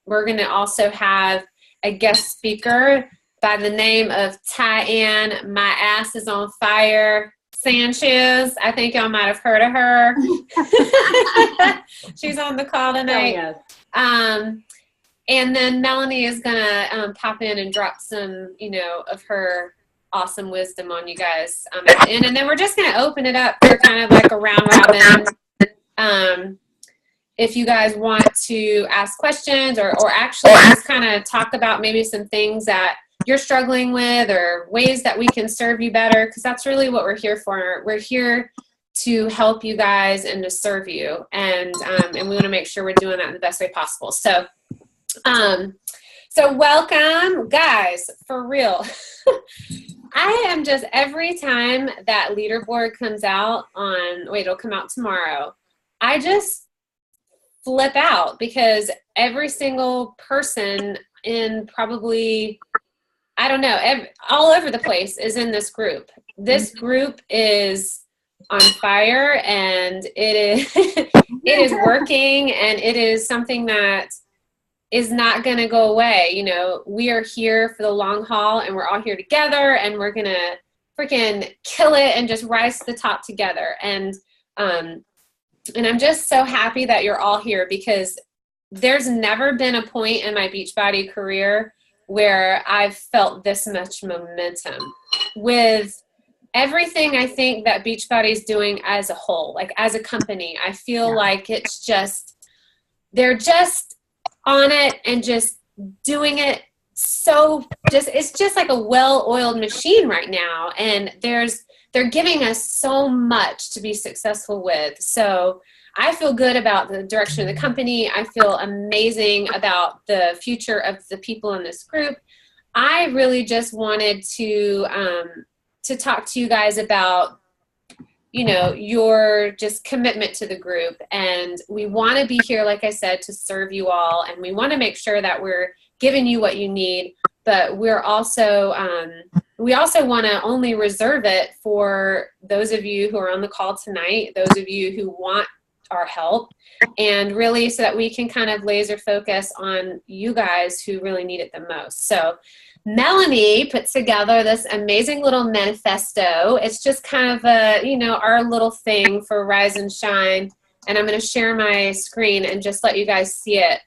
we're going to also have a guest speaker by the name of Tyann. My ass is on fire. Sanchez. I think y'all might have heard of her. She's on the call tonight. Oh, yes. And then Melanie is going to pop in and drop some, of her awesome wisdom on you guys at the end. And then we're just going to open it up for kind of like a round robin. If you guys want to ask questions or actually just kind of talk about maybe some things that you're struggling with or ways that we can serve you better, because that's really what we're here for. We're here to help you guys and to serve you. And we want to make sure we're doing that in the best way possible. So welcome, guys, for real. I am just, every time that leaderboard comes out it'll come out tomorrow, I just flip out because every single person in probably, I don't know, all over the place is in this group. This group is on fire, and it is working, and it is something that is not going to go away. We are here for the long haul, and we're all here together, and we're going to freaking kill it and just rise to the top together. And I'm just so happy that you're all here, because there's never been a point in my Beachbody career where I've felt this much momentum with everything I think that Beachbody is doing as a whole, like as a company. I feel like it's just, they're just on it and just doing it it's just like a well-oiled machine right now. And they're giving us so much to be successful with. So I feel good about the direction of the company. I feel amazing about the future of the people in this group. I really just wanted to talk to you guys about, your just commitment to the group. And we want to be here, like I said, to serve you all. And we want to make sure that we're giving you what you need, but we also want to only reserve it for those of you who are on the call tonight, those of you who want our help, and really so that we can kind of laser focus on you guys who really need it the most. So Melanie put together this amazing little manifesto. It's just kind of our little thing for Rise and Shine. And I'm going to share my screen and just let you guys see it,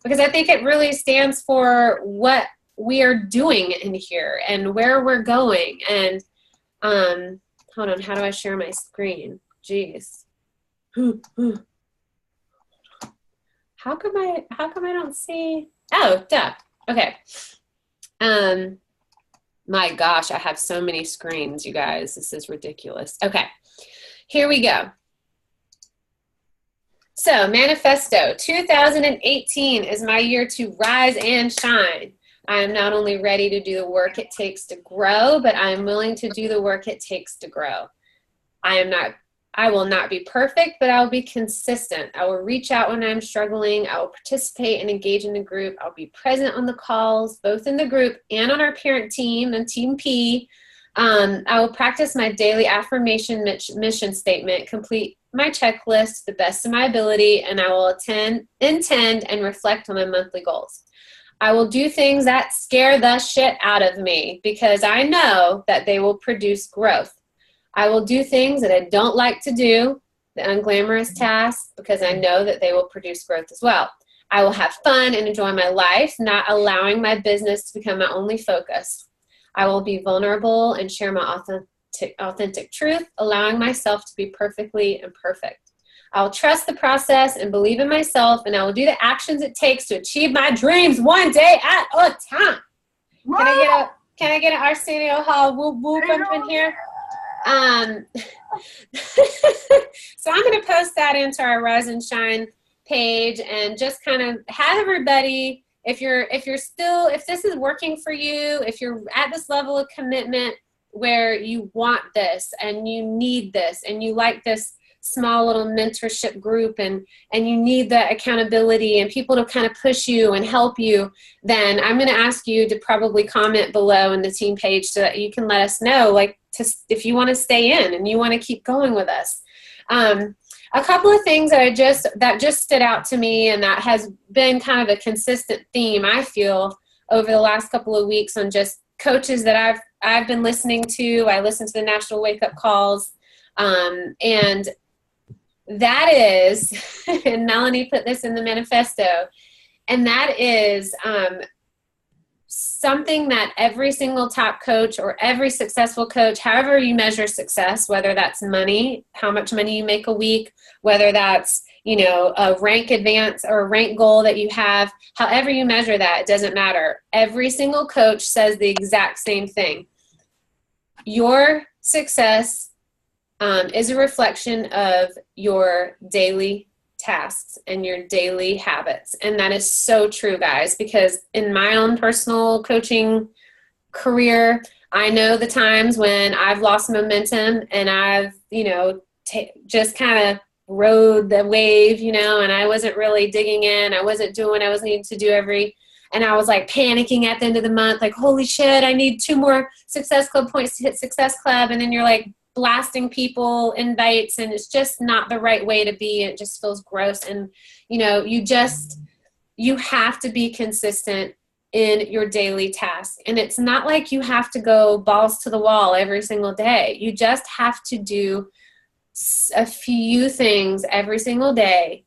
because I think it really stands for what we are doing in here and where we're going. And hold on, how do I share my screen? Jeez. How come I don't see? Oh, duh. Okay. My gosh, I have so many screens, you guys. This is ridiculous. Okay, here we go. So, Manifesto 2018 is my year to rise and shine. I am not only ready to do the work it takes to grow, but I am willing to do the work it takes to grow. I will not be perfect, but I will be consistent. I will reach out when I'm struggling. I will participate and engage in the group. I'll be present on the calls, both in the group and on our parent team and Team P. I will practice my daily affirmation mission statement, complete my checklist to the best of my ability, and I will intend and reflect on my monthly goals. I will do things that scare the shit out of me because I know that they will produce growth. I will do things that I don't like to do, the unglamorous tasks, because I know that they will produce growth as well. I will have fun and enjoy my life, not allowing my business to become my only focus. I will be vulnerable and share my authentic truth, allowing myself to be perfectly imperfect. I will trust the process and believe in myself, and I will do the actions it takes to achieve my dreams one day at a time. Can I get an Arsenio Hall whoop whoop up in here? So I'm going to post that into our Rise and Shine page and just kind of have everybody, if this is working for you, if you're at this level of commitment where you want this and you need this and you like this small little mentorship group and you need the accountability and people to kind of push you and help you, then I'm going to ask you to probably comment below in the team page so that you can let us know, if you want to stay in and you want to keep going with us. a couple of things that just stood out to me, and that has been kind of a consistent theme, I feel, over the last couple of weeks on just coaches that I've been listening to. I listen to the National Wake Up Calls, and that is, and Melanie put this in the manifesto, and that is something that every single top coach or every successful coach, however you measure success, whether that's money, how much money you make a week, whether that's, a rank advance or a rank goal that you have, however you measure that, it doesn't matter. Every single coach says the exact same thing. Your success is a reflection of your daily tasks and your daily habits. And that is so true, guys, because in my own personal coaching career, I know the times when I've lost momentum and I've, just kind of rode the wave, and I wasn't really digging in. I wasn't doing what I was needing to do and I was like panicking at the end of the month, like, holy shit, I need 2 more Success Club points to hit Success Club. And then you're like blasting people invites, and it's just not the right way to be. It just feels gross. And, you have to be consistent in your daily task. And it's not like you have to go balls to the wall every single day. You just have to do a few things every single day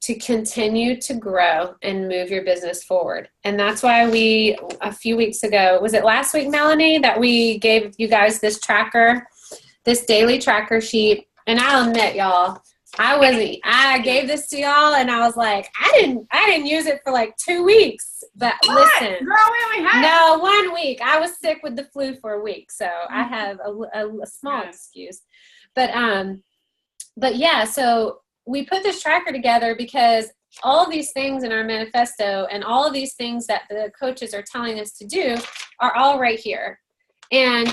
to continue to grow and move your business forward. And that's why a few weeks ago, was it last week, Melanie, that we gave you guys this tracker, this daily tracker sheet. And I'll admit, y'all, I gave this to y'all and I was like, I didn't use it for like 2 weaks. But listen, no, 1 week. I was sick with the flu for a week. So I have a small excuse. But yeah, so we put this tracker together because all of these things in our manifesto and all of these things that the coaches are telling us to do are all right here. And,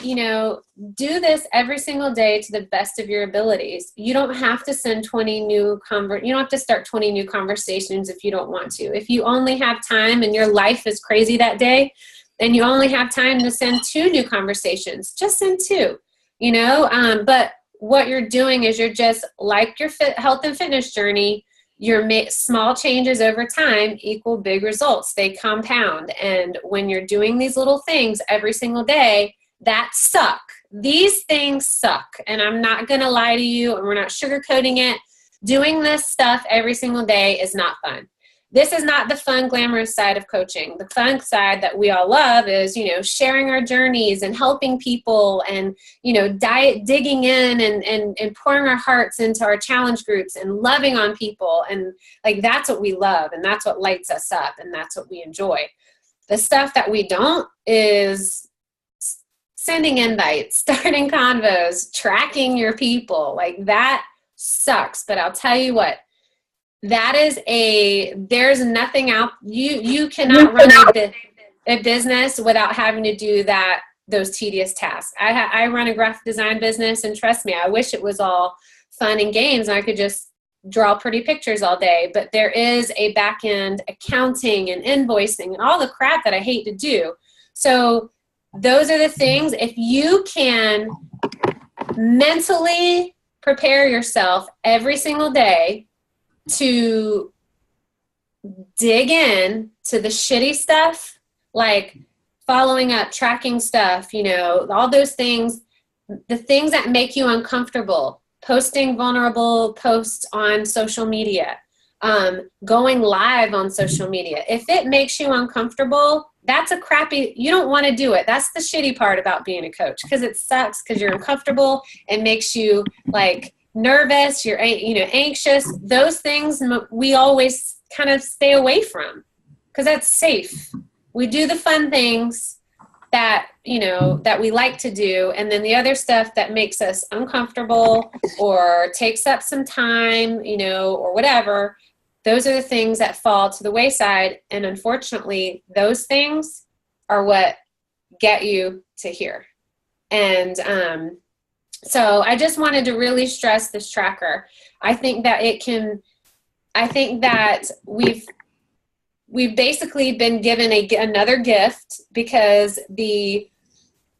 do this every single day to the best of your abilities. You don't have to send you don't have to start 20 new conversations if you don't want to. If you only have time and your life is crazy that day, and you only have time to send 2 new conversations, just send 2, but what you're doing is you're just like your health and fitness journey. Your small changes over time equal big results. They compound. And when you're doing these little things every single day that suck, these things suck. And I'm not going to lie to you, and we're not sugarcoating it. Doing this stuff every single day is not fun. This is not the fun, glamorous side of coaching. The fun side that we all love is, sharing our journeys and helping people and, digging in and pouring our hearts into our challenge groups and loving on people. And like, that's what we love. And that's what lights us up. And that's what we enjoy. The stuff that we don't is sending invites, starting convos, tracking your people. Like, that sucks. But I'll tell you what, there's nothing out. You cannot run a business without having to do those tedious tasks. I run a graphic design business, and trust me, I wish it was all fun and games and I could just draw pretty pictures all day. But there is a back end accounting and invoicing and all the crap that I hate to do. So those are the things, if you can mentally prepare yourself every single day to dig in to the shitty stuff, like following up, tracking stuff, all those things, the things that make you uncomfortable, posting vulnerable posts on social media, going live on social media. If it makes you uncomfortable, that's you don't want to do it. That's the shitty part about being a coach, because it sucks, because you're uncomfortable. It makes you like nervous, you're anxious. Those things we always kind of stay away from because that's safe. We do the fun things that that we like to do, and then the other stuff that makes us uncomfortable or takes up some time, or whatever, those are the things that fall to the wayside. And unfortunately, those things are what get you to here. And so I just wanted to really stress this tracker. I think that we've basically been given another gift, because the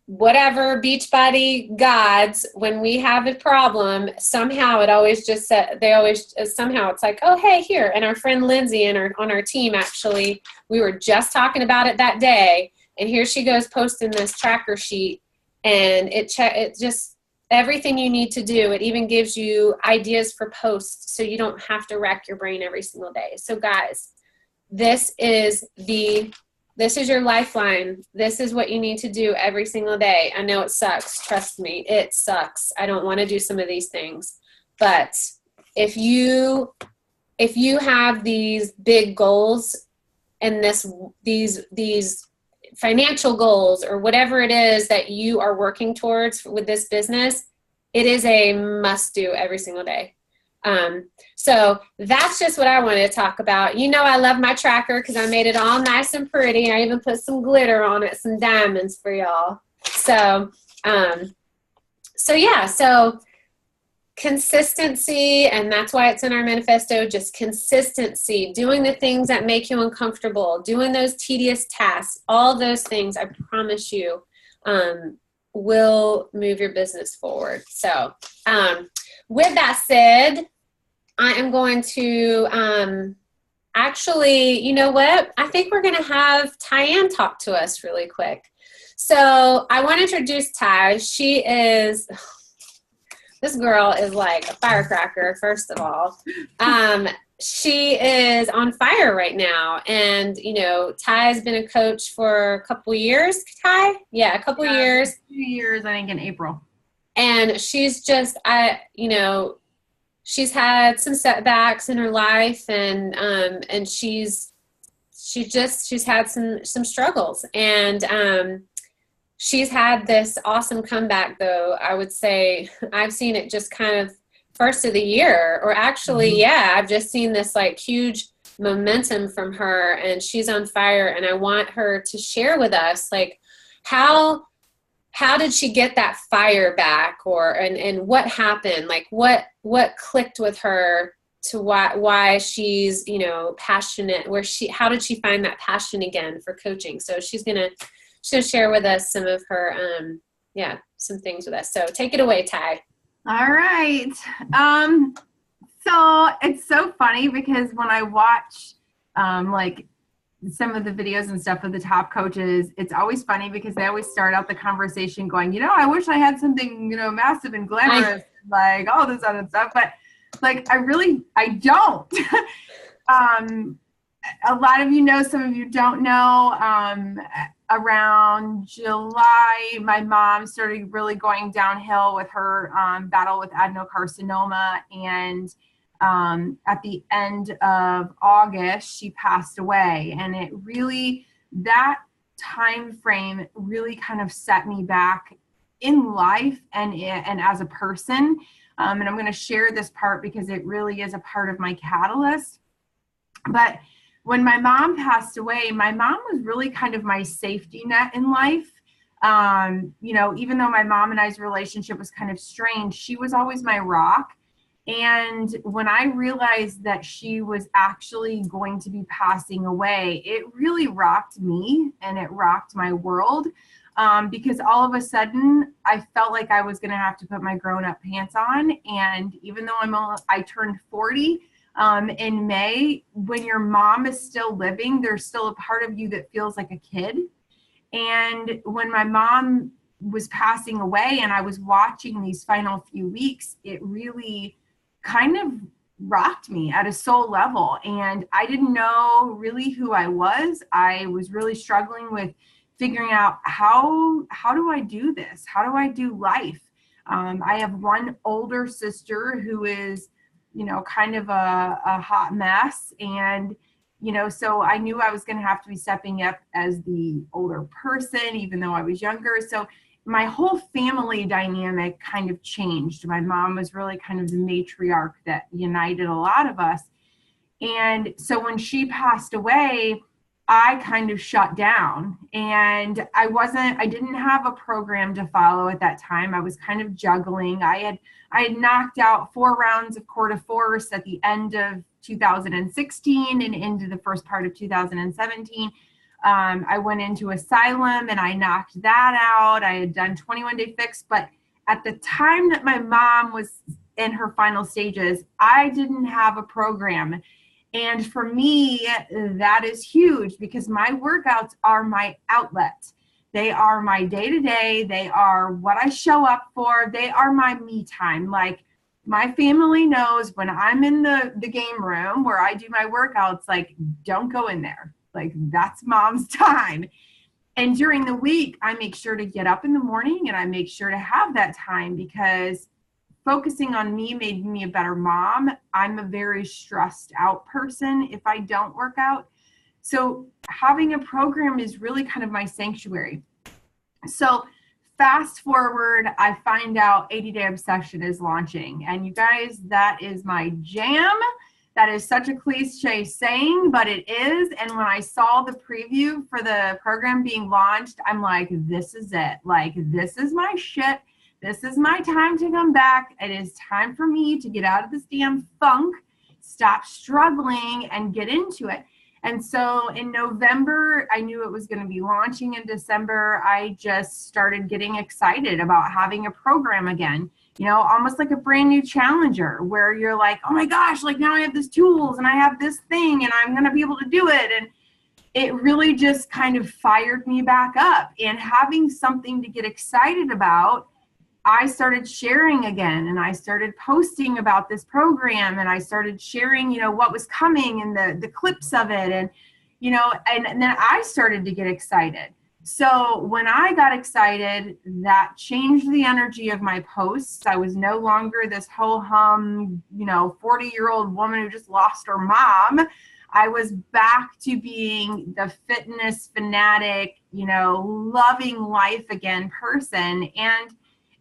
whatever Beachbody gods, when we have a problem, somehow it always just somehow it's like, oh, hey, here. And our friend Lindsay on our team, actually, we were just talking about it that day. And here she goes posting this tracker sheet, and it just everything you need to do. It even gives you ideas for posts so you don't have to rack your brain every single day. So guys, this is your lifeline. This is what you need to do every single day. I know it sucks. Trust me, it sucks. I don't want to do some of these things. But if you have these big goals and these financial goals or whatever it is that you are working towards with this business, it is a must do every single day. So that's just what I wanted to talk about. You know, I love my tracker because I made it all nice and pretty. I even put some glitter on it, some diamonds for y'all. So consistency, and that's why it's in our manifesto, just consistency, doing the things that make you uncomfortable, doing those tedious tasks, all those things, I promise you, will move your business forward. So, with that said, I am going to, actually, you know what? I think we're going to have Tyann talk to us really quick. So I want to introduce Ty. This girl is like a firecracker, first of all. She is on fire right now. And, you know, Ty has been a coach for a couple years. Ty? Yeah, a couple years. 2 years, I think, in April. And she's just, she's had some setbacks in her life, and she's had some struggles, and she's had this awesome comeback, though. I would say I've seen it just kind of first of the year, or actually, I've just seen this like huge momentum from her, and she's on fire. And I want her to share with us, like, how did she get that fire back, and what happened? Like what clicked with her to why she's, you know, passionate, how did she find that passion again for coaching? So she's gonna share with us some of her some things with us. So take it away, Ty. All right. So it's so funny because when I watch like some of the videos and stuff of the top coaches, it's always funny because they always start out the conversation going, you know, I wish I had something, you know, massive and glamorous, like all this other stuff, but like I don't. A lot of you know, some of you don't know. Around July, my mom started really going downhill with her battle with adenocarcinoma, and at the end of August, she passed away. And it really, that time frame really kind of set me back in life and as a person. And I'm going to share this part because it really is a part of my catalyst. But when my mom passed away, my mom was really kind of my safety net in life. You know, even though my mom and I's relationship was kind of strained, she was always my rock. And when I realized that she was actually going to be passing away, it really rocked me and it rocked my world, because all of a sudden I felt like I was going to have to put my grown-up pants on. And even though I turned 40 in May, when your mom is still living, there's still a part of you that feels like a kid. And when my mom was passing away and I was watching these final few weeks, it really kind of rocked me at a soul level. And I didn't know really who I was. I was really struggling with figuring out how do I do this? How do I do life? I have one older sister who is, you know, kind of a hot mess. And, you know, so I knew I was going to have to be stepping up as the older person, even though I was younger. So my whole family dynamic kind of changed. My mom was really kind of the matriarch that united a lot of us. And so when she passed away, I kind of shut down, and I didn't have a program to follow at that time. I was kind of juggling. I had knocked out 4 rounds of Cortiforce at the end of 2016 and into the first part of 2017. I went into Asylum and I knocked that out. I had done 21 Day Fix, but at the time that my mom was in her final stages, I didn't have a program. And for me, that is huge because my workouts are my outlet. They are my day-to-day. They are what I show up for. They are my me time. Like, my family knows when I'm in the game room where I do my workouts, like, don't go in there. Like, that's mom's time. And during the week, I make sure to get up in the morning and I make sure to have that time because focusing on me made me a better mom. I'm a very stressed out person if I don't work out. So having a program is really kind of my sanctuary. So fast forward, I find out 80 Day Obsession is launching. And you guys, that is my jam. That is such a cliche saying, but it is. And when I saw the preview for the program being launched, I'm like, this is it. Like, this is my shit. This is my time to come back. It is time for me to get out of this damn funk, stop struggling, and get into it. And so in November, I knew it was going to be launching in December. I just started getting excited about having a program again, you know, almost like a brand new challenger where you're like, oh my gosh, like now I have these tools and I have this thing and I'm going to be able to do it. And it really just kind of fired me back up. And having something to get excited about, I started sharing again and I started posting about this program and I started sharing, you know, what was coming and the clips of it. And, you know, and then I started to get excited. So when I got excited, that changed the energy of my posts. I was no longer this ho-hum, you know, 40-year-old woman who just lost her mom. I was back to being the fitness fanatic, you know, loving life again person. And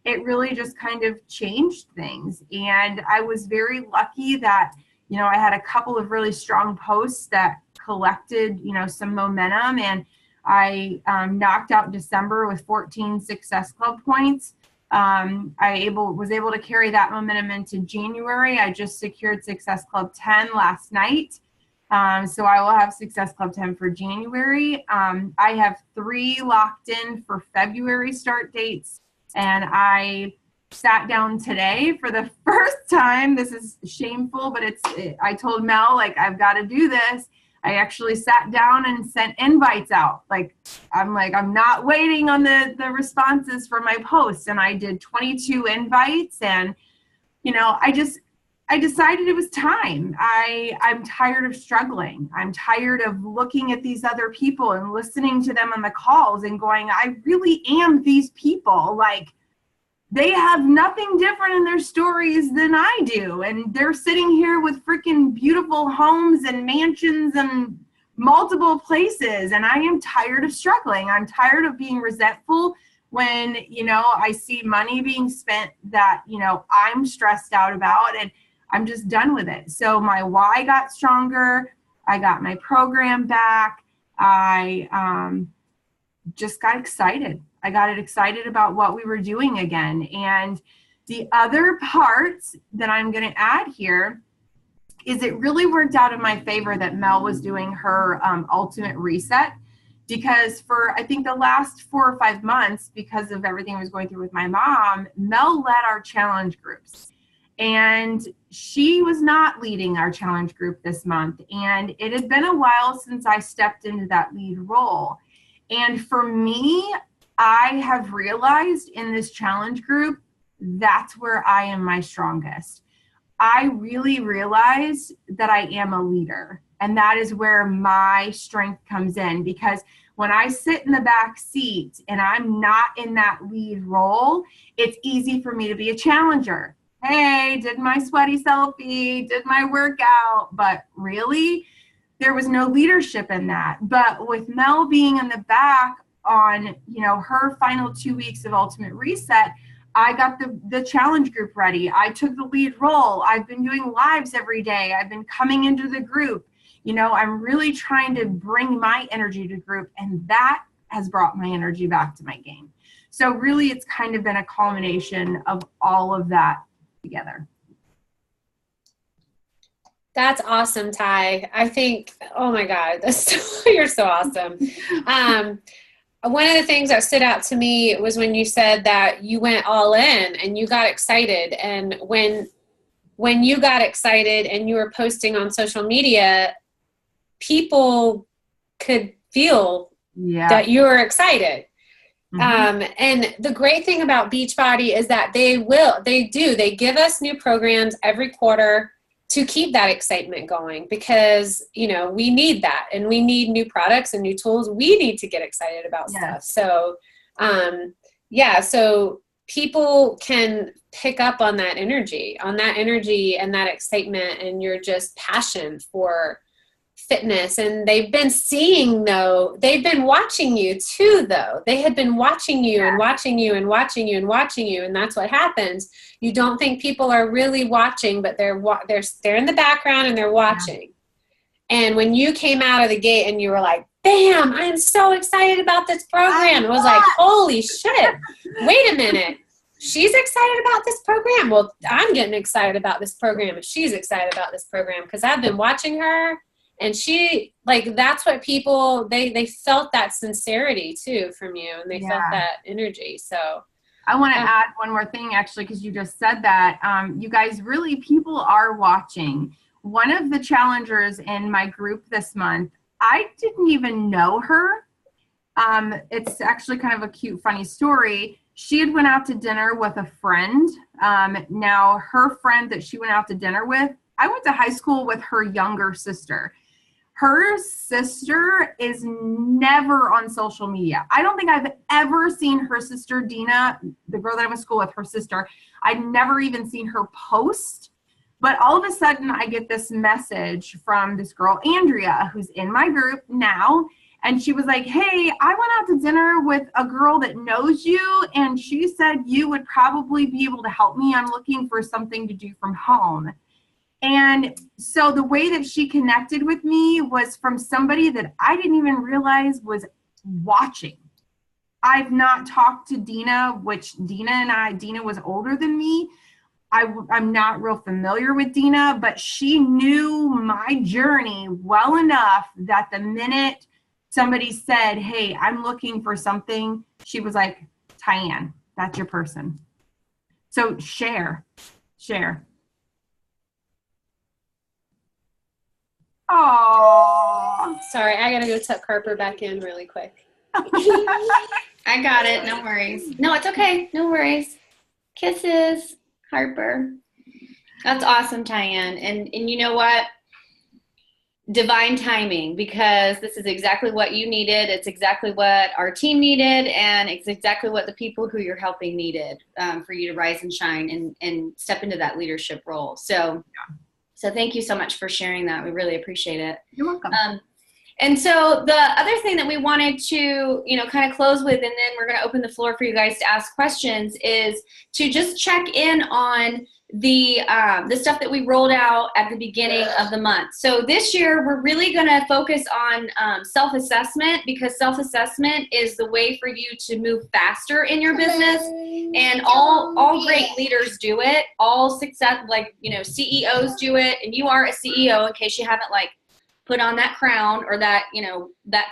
it really just kind of changed things. And I was very lucky that, you know, I had a couple of really strong posts that collected, you know, some momentum. And I knocked out December with 14 Success Club points. Was able to carry that momentum into January. I just secured Success Club 10 last night. So I will have Success Club 10 for January. I have 3 locked in for February start dates. And I sat down today for the first time. This is shameful, but I told Mel, like, I've got to do this. I actually sat down and sent invites out. I'm not waiting on the responses for my posts. And I did 22 invites. And, you know, I decided it was time. I'm tired of struggling. I'm tired of looking at these other people and listening to them on the calls and going, I really am these people. Like, they have nothing different in their stories than I do. And they're sitting here with freaking beautiful homes and mansions and multiple places. And I am tired of struggling. I'm tired of being resentful when, you know, I see money being spent that, you know, I'm stressed out about, and I'm just done with it. So my why got stronger. I got my program back. I just got excited. I got excited about what we were doing again. And the other part that I'm going to add here is it really worked out in my favor that Mel was doing her ultimate reset, because for, I think, the last 4 or 5 months, because of everything I was going through with my mom, Mel led our challenge groups. And she was not leading our challenge group this month. And it had been a while since I stepped into that lead role. And for me, I have realized in this challenge group, that's where I am my strongest. I really realized that I am a leader. And that is where my strength comes in, because when I sit in the back seat and I'm not in that lead role, it's easy for me to be a challenger. Hey, did my sweaty selfie, did my workout, but really, there was no leadership in that. But with Mel being in the back on, you know, her final 2 weeks of Ultimate Reset, I got the challenge group ready. I took the lead role. I've been doing lives every day. I've been coming into the group. You know, I'm really trying to bring my energy to the group, and that has brought my energy back to my game. So really, it's kind of been a culmination of all of that together. That's awesome, Ty. I think, oh my God, you're so awesome. One of the things that stood out to me was when you said that you went all in and you got excited. And when you got excited and you were posting on social media, people could feel that you were excited. And the great thing about Beachbody is that they give us new programs every quarter to keep that excitement going, because, you know, we need that, and we need new products and new tools. We need to get excited about stuff. So, so people can pick up on that energy and that excitement and your just passion for fitness. And they've been watching you too, though. They had been watching you and watching you and watching you and watching you. And that's what happens. You don't think people are really watching, but they're in the background and they're watching. And when you came out of the gate and you were like, bam, I'm so excited about this program. It was like, holy shit, wait a minute. She's excited about this program. Well, I'm getting excited about this program if she's excited about this program, because I've been watching her. And she, like, that's what people, they felt that sincerity too from you, and they felt that energy. So I want to add one more thing, actually, because you just said that. You guys, really, people are watching. One of the challengers in my group this month, I didn't even know her. It's actually kind of a cute, funny story. She had went out to dinner with a friend. Now, her friend that she went out to dinner with, I went to high school with her younger sister. Her sister is never on social media. I don't think I've ever seen her sister, Dina, the girl that I went to school with, her sister. I'd never even seen her post. But all of a sudden, I get this message from this girl, Andrea, who's in my group now. And she was like, hey, I went out to dinner with a girl that knows you, and she said you would probably be able to help me. I'm looking for something to do from home. And so the way that she connected with me was from somebody that I didn't even realize was watching. I've not talked to Dina, which Dina was older than me. I'm not real familiar with Dina, but she knew my journey well enough that the minute somebody said, hey, I'm looking for something, she was like, Tyann, that's your person. So share. Oh, sorry, I gotta go tuck Harper back in really quick. I got it. No worries. No, it's okay. No worries. Kisses, Harper. That's awesome, Tyann. And you know what? Divine timing, because this is exactly what you needed. It's exactly what our team needed, and it's exactly what the people who you're helping needed for you to rise and shine and step into that leadership role. So thank you so much for sharing that. We really appreciate it. You're welcome. And so the other thing that we wanted to, kind of close with, and then we're going to open the floor for you guys to ask questions, is to just check in on the stuff that we rolled out at the beginning of the month. So this year we're really going to focus on self-assessment, because self-assessment is the way for you to move faster in your business. And all great leaders do it. All success, CEOs do it. And you are a CEO, in case you haven't put on that crown or that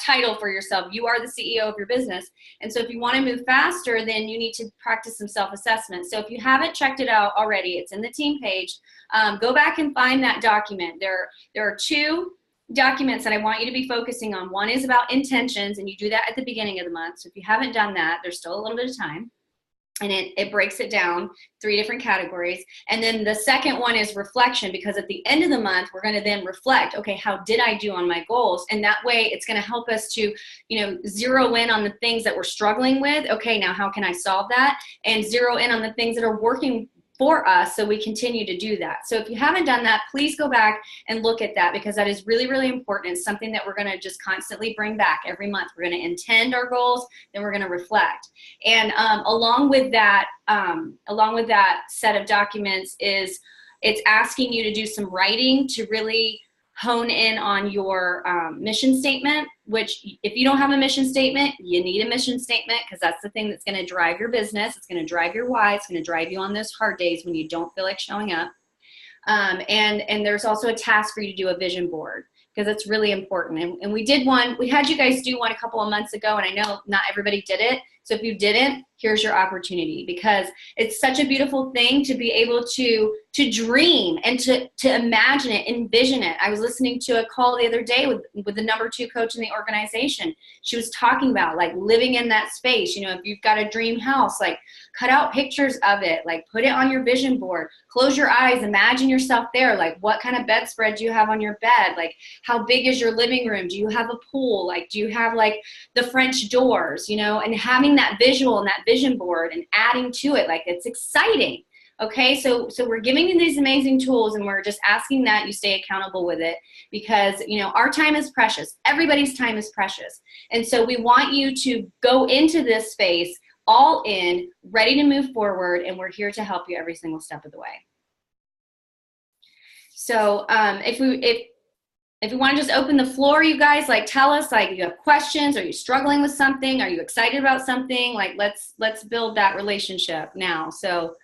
title for yourself. You are the CEO of your business. And so if you want to move faster, then you need to practice some self-assessment. So if you haven't checked it out already, it's in the team page. Go back and find that document. There are two documents that I want you to be focusing on. One is about intentions, and you do that at the beginning of the month. So if you haven't done that, there's still a little bit of time. And it breaks it down 3 different categories. And then the second one is reflection, because at the end of the month, we're going to then reflect, okay, how did I do on my goals? And that way it's going to help us to, zero in on the things that we're struggling with. Okay, now how can I solve that? And zero in on the things that are working for us, so we continue to do that. So if you haven't done that, please go back and look at that, because that is really, really important. It's something that we're going to just constantly bring back every month. We're going to intend our goals, then we're going to reflect. And along with that set of documents is it's asking you to do some writing to really hone in on your mission statement, which if you don't have a mission statement, you need a mission statement, because that's the thing that's going to drive your business. It's going to drive your why. It's going to drive you on those hard days when you don't feel like showing up. And there's also a task for you to do a vision board, because it's really important. And we had you guys do one a couple of months ago, and I know not everybody did it. So if you didn't, here's your opportunity, because it's such a beautiful thing to be able to dream and to imagine it, envision it. I was listening to a call the other day with the number 2 coach in the organization. She was talking about like living in that space. If you've got a dream house, like cut out pictures of it, like put it on your vision board, close your eyes, imagine yourself there. Like what kind of bedspread do you have on your bed? Like how big is your living room? Do you have a pool? Like do you have like the French doors, and having that visual and that vision board and adding to it, like it's exciting. Okay, so we're giving you these amazing tools, and we're just asking that you stay accountable with it, because our time is precious. Everybody's time is precious. And so we want you to go into this space all in, ready to move forward, and we're here to help you every single step of the way. So if we want to just open the floor, you guys, like tell us, like you have questions, are you struggling with something, are you excited about something? Like let's build that relationship now. So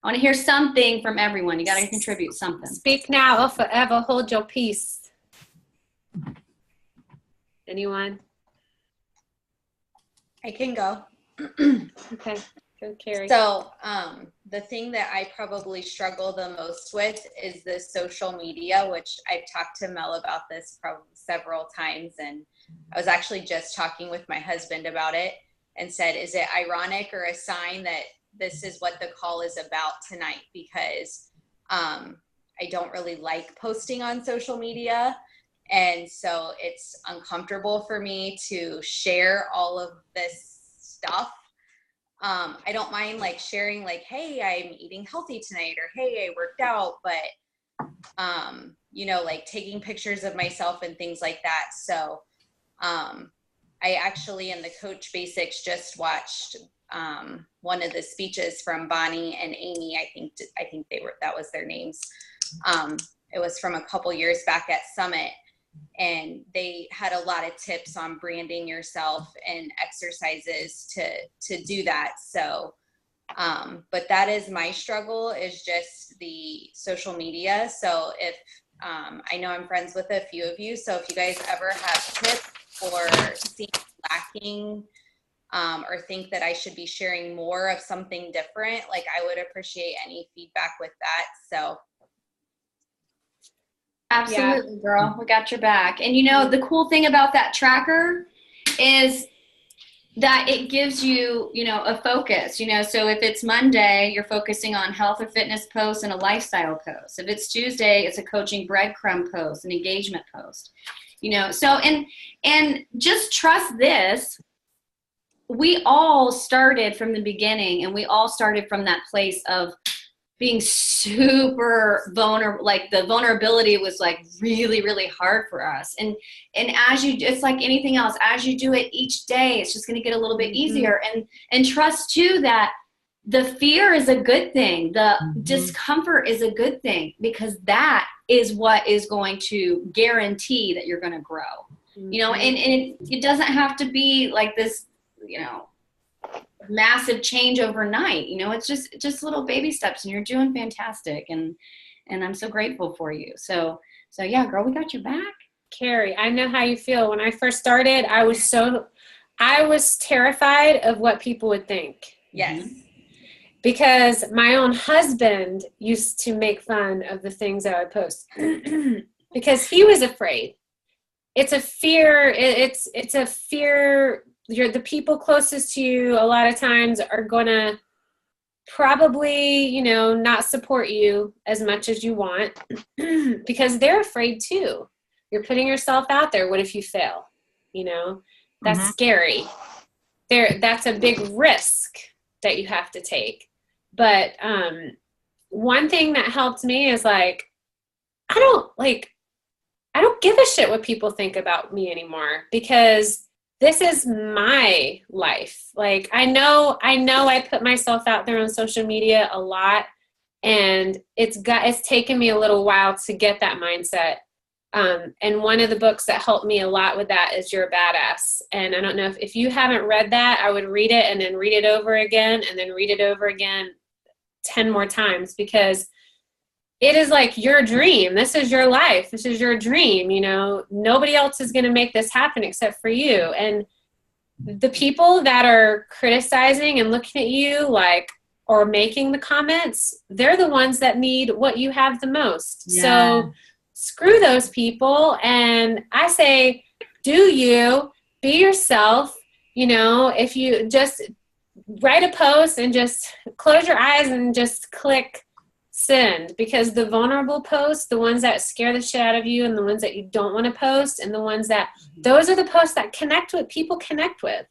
I want to hear something from everyone. You got to contribute something. Speak now or forever hold your peace. Anyone? I can go. Okay, go Carrie. So the thing that I probably struggle the most with is the social media, which I've talked to Mel about this probably several times. And I was actually just talking with my husband about it and said, is it ironic or a sign that this is what the call is about tonight? Because I don't really like posting on social media. And so it's uncomfortable for me to share all of this stuff. I don't mind like sharing like, hey, I'm eating healthy tonight, or hey, I worked out, but like taking pictures of myself and things like that. So I actually in the Coach Basics just watched one of the speeches from Bonnie and Amy. I think that was their names. It was from a couple years back at Summit, and they had a lot of tips on branding yourself and exercises to do that. So, but that is my struggle, is just the social media. So if, I know I'm friends with a few of you, so if you guys ever have tips or see lacking, or think that I should be sharing more of something different, like I would appreciate any feedback with that. So. Absolutely, yeah. Girl, we got your back. And the cool thing about that tracker is that it gives you, a focus, so if it's Monday, you're focusing on health or fitness posts and a lifestyle post. If it's Tuesday, it's a coaching breadcrumb post, an engagement post, so, and just trust this. We all started from the beginning, and we all started from that place of being super vulnerable. Like the vulnerability was like really, really hard for us. And as it's like anything else, as you do it each day, it's just going to get a little bit easier. And trust too that the fear is a good thing. The discomfort is a good thing, because that is what is going to guarantee that you're going to grow, and it doesn't have to be like this, massive change overnight. It's just little baby steps, and you're doing fantastic, and I'm so grateful for you. So yeah, girl, we got your back. Carrie, I know how you feel. When I first started, I was terrified of what people would think. Yes. Because my own husband used to make fun of the things that I would post because he was afraid. It's a fear. It's a fear. The people closest to you a lot of times are going to probably, not support you as much as you want because they're afraid too. You're putting yourself out there. What if you fail? That's scary. That's a big risk that you have to take. But one thing that helped me is like, I don't give a shit what people think about me anymore, because this is my life. Like, I know I put myself out there on social media a lot, and it's taken me a little while to get that mindset. And one of the books that helped me a lot with that is You're a Badass. And I don't know if you haven't read that, I would read it and then read it over again and then read it over again 10 more times, because it is like your dream. This is your life. This is your dream. You know, nobody else is going to make this happen except for you. And the people that are criticizing and looking at you like, or making the comments, they're the ones that need what you have the most. Yeah. So screw those people. And I say, do you, be yourself. You know, if you just write a post and just close your eyes and just click send, because the vulnerable posts, the ones that scare the shit out of you and the ones that you don't want to post and the ones that, those are the posts that people connect with.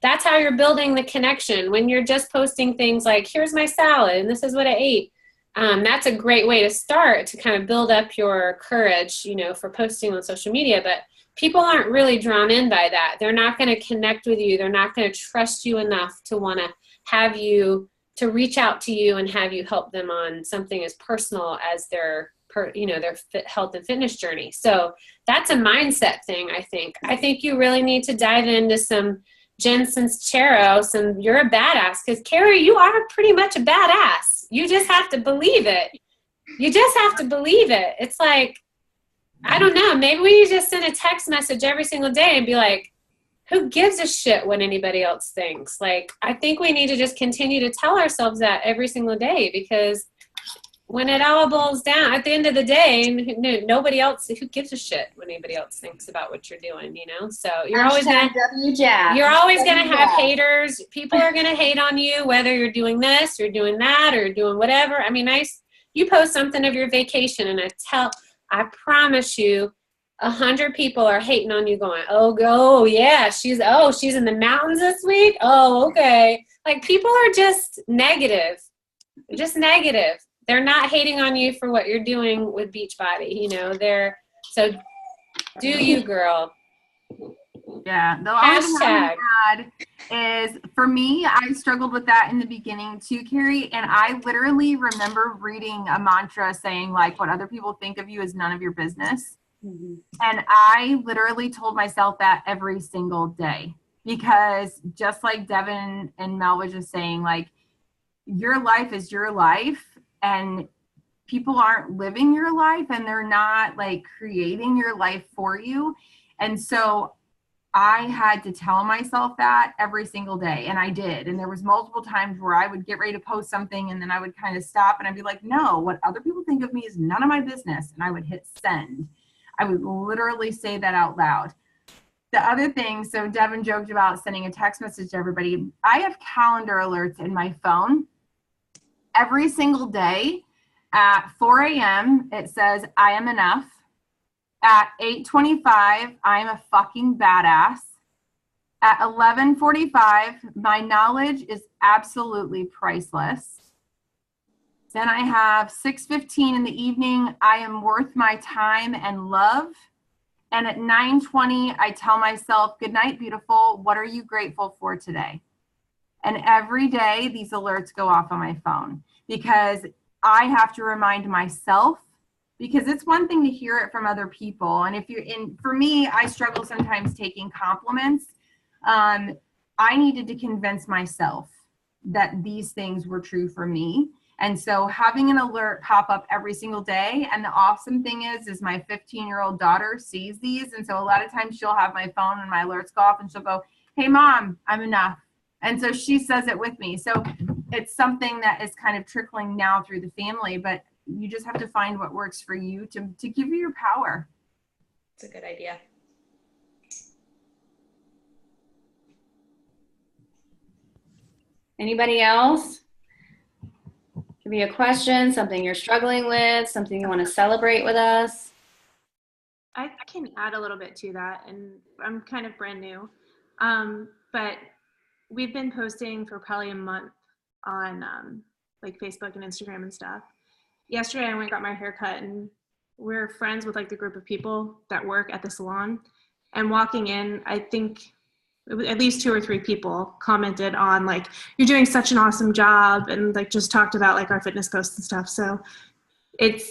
That's how you're building the connection. When you're just posting things like, here's my salad and this is what I ate. That's a great way to start to kind of build up your courage, you know, for posting on social media. But people aren't really drawn in by that. They're not going to connect with you. They're not going to trust you enough to want to have you, to reach out to you and have you help them on something as personal as their health and fitness journey. So that's a mindset thing, I think. I think you really need to dive into some Jen Sinceros, and you're a badass, because Carrie, you are pretty much a badass. You just have to believe it. You just have to believe it. It's like, I don't know, maybe we need to just send a text message every single day and be like, who gives a shit what anybody else thinks? Like, I think we need to just continue to tell ourselves that every single day, because when it all boils down, at the end of the day, nobody else, who gives a shit what anybody else thinks about what you're doing, you know? So you're always going to have haters. People are going to hate on you, whether you're doing this or doing that or doing whatever. I mean, you post something of your vacation and I promise you, 100 people are hating on you going, oh yeah, she's in the mountains this week. Oh, okay. Like, people are just negative. They're not hating on you for what you're doing with Beachbody, you know. So do you, girl. Yeah. The only thing I would add is, for me, I struggled with that in the beginning too, Carrie. And I literally remember reading a mantra saying, like, what other people think of you is none of your business. Mm-hmm. And I literally told myself that every single day, because just like Devin and Mel was just saying, like, your life is your life, and people aren't living your life, and they're not like creating your life for you. And so I had to tell myself that every single day, and I did. And there was multiple times where I would get ready to post something, and then I would kind of stop and I'd be like, no, what other people think of me is none of my business. And I would hit send. I would literally say that out loud. The other thing, so Devin joked about sending a text message to everybody. I have calendar alerts in my phone. Every single day at 4 a.m., it says, I am enough. At 8:25, I am a fucking badass. At 11:45, my knowledge is absolutely priceless. Then I have 6:15 in the evening, I am worth my time and love. And at 9:20, I tell myself, good night, beautiful. What are you grateful for today? And every day, these alerts go off on my phone, because I have to remind myself, because it's one thing to hear it from other people. And for me, I struggle sometimes taking compliments. I needed to convince myself that these things were true for me. And so having an alert pop up every single day. And the awesome thing is my 15-year-old daughter sees these. And so a lot of times she'll have my phone and my alerts go off, and she'll go, hey mom, I'm enough. And so she says it with me. So it's something that is kind of trickling now through the family, but you just have to find what works for you to give you your power. It's a good idea. Anybody else? Give me a question, something you're struggling with, something you want to celebrate with us. I can add a little bit to that, and I'm kind of brand new. But we've been posting for probably a month on like Facebook and Instagram and stuff. Yesterday I went and got my hair cut, and we're friends with like the group of people that work at the salon. And walking in, I think at least 2 or 3 people commented on like, you're doing such an awesome job, and like just talked about like our fitness posts and stuff. So it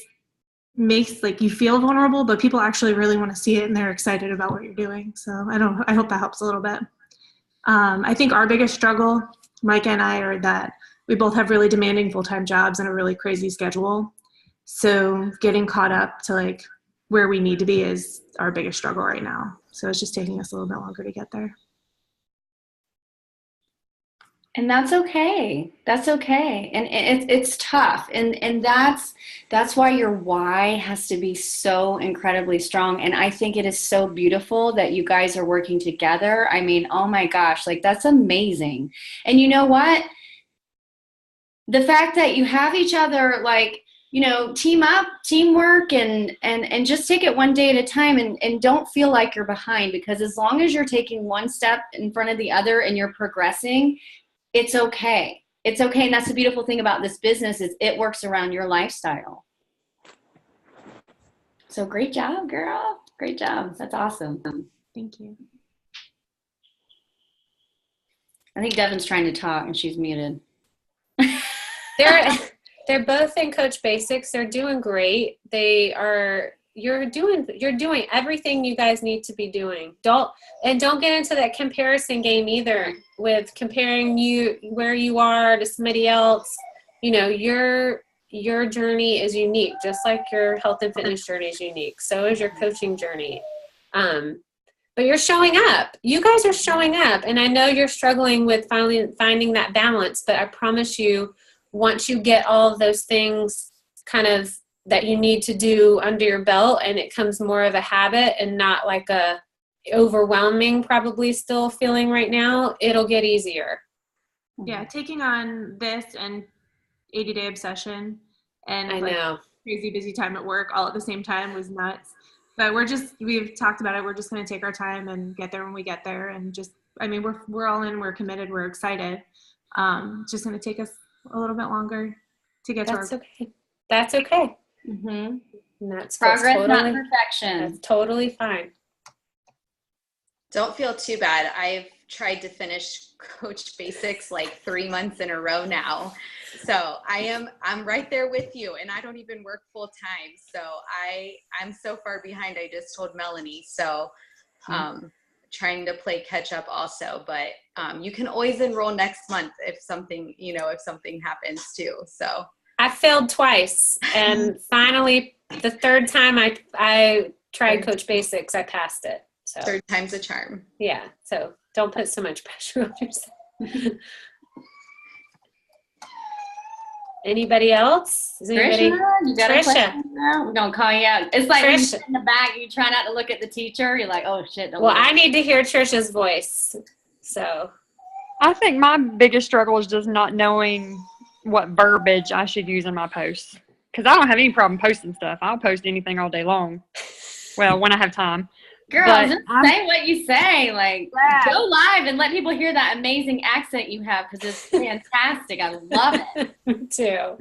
makes like you feel vulnerable, but people actually really want to see it, and they're excited about what you're doing. So I hope that helps a little bit. I think our biggest struggle, Micah and I, are that we both have really demanding full-time jobs and a really crazy schedule. So getting caught up to like where we need to be is our biggest struggle right now. So it's just taking us a little bit longer to get there. And that's okay. That's okay. And it's tough. And that's why your why has to be so incredibly strong. And I think it is so beautiful that you guys are working together. I mean, oh my gosh, like that's amazing. And you know what? The fact that you have each other, like, you know, team up, teamwork, and just take it one day at a time, and don't feel like you're behind, because as long as you're taking one step in front of the other and you're progressing, it's okay. It's okay. And that's the beautiful thing about this business is it works around your lifestyle. So great job, girl. Great job. That's awesome. Thank you. I think Devin's trying to talk and she's muted. They're both in Coach Basics. They're doing great. You're doing everything you guys need to be doing. Don't get into that comparison game either with comparing you where you are to somebody else. You know, your journey is unique, just like your health and fitness journey is unique. So is your coaching journey. But you're showing up. You guys are showing up. And I know you're struggling with finding that balance, but I promise you, once you get all of those things kind of that you need to do under your belt and it comes more of a habit and not like a overwhelming probably still feeling right now, it'll get easier. Yeah, taking on this and 80-day obsession and I know. Crazy busy time at work all at the same time was nuts. But we've talked about it. We're just going to take our time and get there when we get there. And just, I mean, we're all in, we're committed, we're excited. It's just going to take us a little bit longer to get That's to our. okay. That's okay. Mm-hmm. And that's Progress, totally, not perfection. That's totally fine. Don't feel too bad. I've tried to finish Coach Basics like 3 months in a row now. So I'm right there with you, and I don't even work full time. So I'm so far behind. I just told Melanie. So trying to play catch up also, but you can always enroll next month if something happens too. So I failed twice, and finally the third time I tried Coach Basics, I passed it. So third time's a charm. Yeah. So don't put so much pressure on yourself. Anybody else? Is anybody? Trisha, you got Trisha. a question? We're gonna call you out. It's like when you Trisha. sit in the back, you try not to look at the teacher. You're like, oh shit. Well, I need to hear Trisha's voice. So I think my biggest struggle is just not knowing what verbiage I should use in my posts. Because I don't have any problem posting stuff. I'll post anything all day long. Well, when I have time. Girl, But just say what you say. Like, go live and let people hear that amazing accent you have because it's fantastic. I love it. Me too.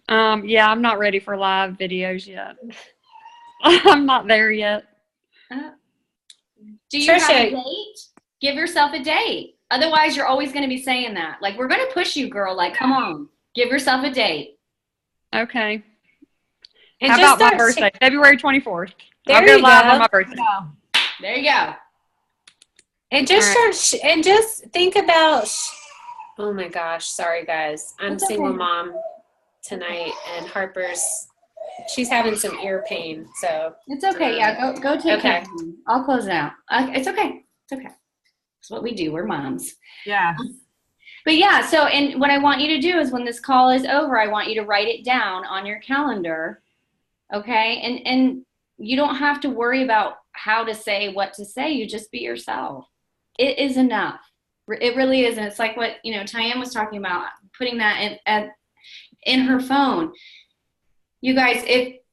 Yeah, I'm not ready for live videos yet. I'm not there yet. Do you have a date? Give yourself a date. Otherwise, you're always going to be saying that. Like, we're going to push you, girl. Like, come on. Give yourself a date. Okay. And How just about my birthday? February 24th. There I'll go you live go. on my birthday. There you go. And just think about. Oh my gosh! Sorry, guys. I'm It's single okay. mom tonight, and Harper's. She's having some ear pain, so It's okay. Yeah, go take care Okay. of him. I'll close it out. It's okay. It's okay. It's what we do. We're moms. Yeah. But yeah, so and what I want you to do is when this call is over, I want you to write it down on your calendar. Okay? And you don't have to worry about how to say what to say. You just be yourself. It is enough. It really is. And it's like what, Tyann was talking about, putting that in her phone. You guys,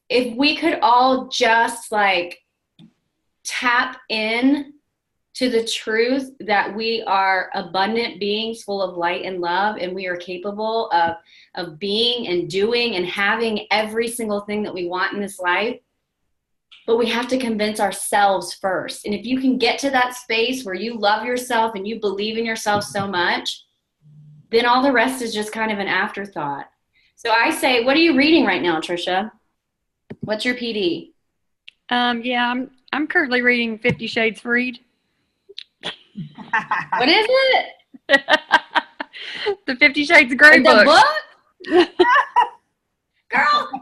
if we could all just like tap in to the truth that we are abundant beings full of light and love, and we are capable of being and doing and having every single thing that we want in this life. But we have to convince ourselves first. And if you can get to that space where you love yourself and you believe in yourself so much, then all the rest is just kind of an afterthought. So I say, what are you reading right now, Trisha? What's your PD? Yeah, I'm currently reading 50 Shades Freed. What is it? The 50 Shades of Grey The book. book? Girl,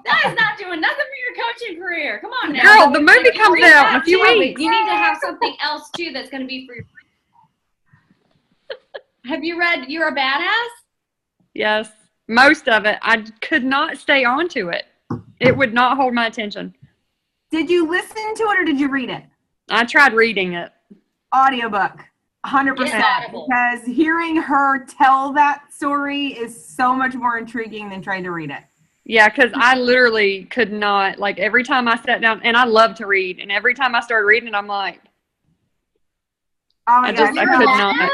that is not doing nothing for your coaching career. Come on now. Girl, the movie comes out in a few weeks. You need to have something else too that's going to be for your. Have you read You're a Badass? Yes, most of it. I could not stay on to it. It would not hold my attention. Did you listen to it or did you read it? I tried reading it. Audiobook, 100%. Because hearing her tell that story is so much more intriguing than trying to read it. Yeah, because I literally could not, like, every time I sat down, and I love to read, and every time I started reading it, I'm like, oh my I could not.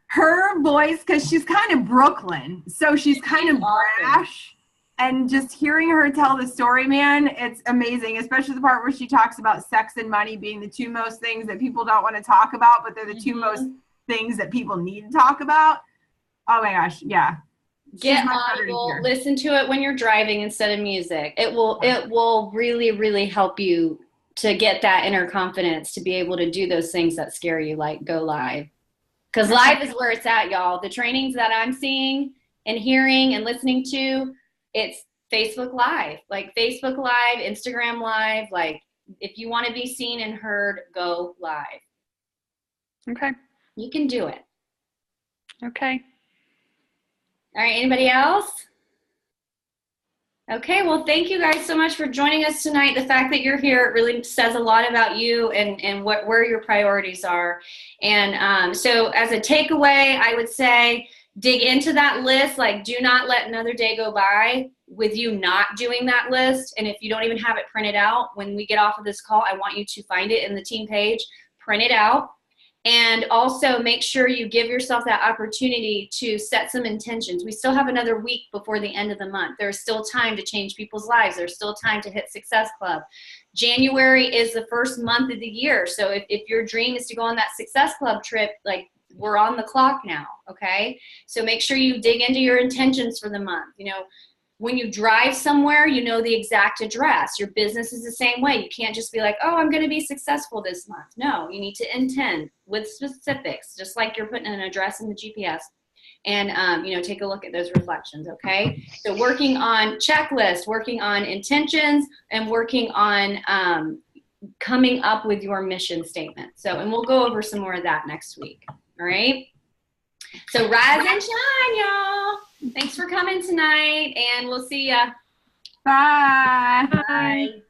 Her voice, because she's kind of Brooklyn, so she's kind of brash. And just hearing her tell the story, man, it's amazing, especially the part where she talks about sex and money being the two most things that people don't want to talk about, but they're the two most things that people need to talk about. Oh my gosh, yeah. Get Audible, listen to it when you're driving instead of music. It will really, really help you to get that inner confidence to be able to do those things that scare you, like go live. Because live is where it's at, y'all. The trainings that I'm seeing and hearing and listening to, it's Facebook Live, like Facebook Live, Instagram Live. Like, if you want to be seen and heard, go live. Okay. You can do it. Okay. All right, anybody else? Okay, well, thank you guys so much for joining us tonight. The fact that you're here really says a lot about you and where your priorities are. And so as a takeaway, I would say dig into that list. Like, do not let another day go by with you not doing that list. And if you don't even have it printed out, when we get off of this call, I want you to find it in the team page, print it out. And also make sure you give yourself that opportunity to set some intentions. We still have another week before the end of the month. There's still time to change people's lives. There's still time to hit Success Club. January is the first month of the year. So if your dream is to go on that Success Club trip, like, we're on the clock now, okay? So make sure you dig into your intentions for the month. You know, when you drive somewhere, you know the exact address. Your business is the same way. You can't just be like, oh, I'm going to be successful this month. No, you need to intend with specifics, just like you're putting an address in the GPS. And, you know, take a look at those reflections, okay? So working on checklist, working on intentions, and working on coming up with your mission statement. So, and we'll go over some more of that next week, all right? So rise and shine, y'all. Thanks for coming tonight, and we'll see ya. Bye. Bye.